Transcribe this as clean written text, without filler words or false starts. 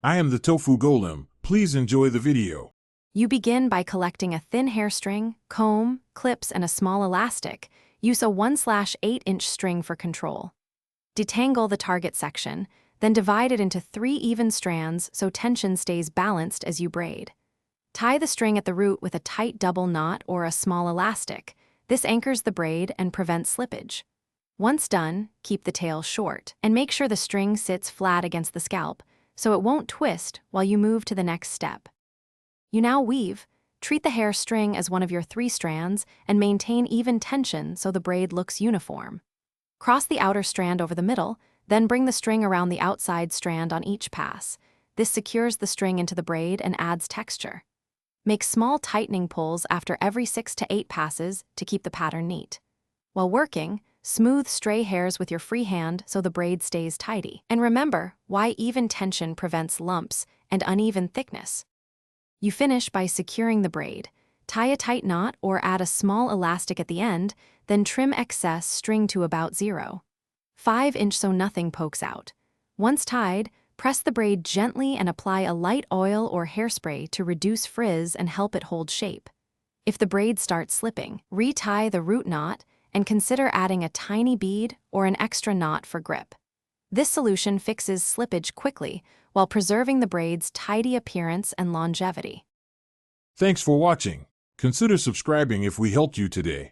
I am the tofu golem. Please enjoy the video. You begin by collecting a thin hair string, comb, clips, and a small elastic. Use a 1/8-inch string for control. Detangle the target section, then divide it into 3 even strands so tension stays balanced as you braid. Tie the string at the root with a tight double knot or a small elastic. This anchors the braid and prevents slippage. Once done, keep the tail short and make sure the string sits flat against the scalp so it won't twist while you move to the next step. You now weave. Treat the hair string as one of your 3 strands and maintain even tension so the braid looks uniform. Cross the outer strand over the middle, then bring the string around the outside strand on each pass. This secures the string into the braid and adds texture. Make small tightening pulls after every 6 to 8 passes to keep the pattern neat. While working, smooth stray hairs with your free hand so the braid stays tidy. And remember why even tension prevents lumps and uneven thickness. You finish by securing the braid. Tie a tight knot or add a small elastic at the end, then trim excess string to about 0.5 so nothing pokes out. Once tied, press the braid gently and apply a light oil or hairspray to reduce frizz and help it hold shape. If the braid starts slipping, retie the root knot and consider adding a tiny bead or an extra knot for grip. This solution fixes slippage quickly while preserving the braid's tidy appearance and longevity. Thanks for watching. Consider subscribing if we helped you today.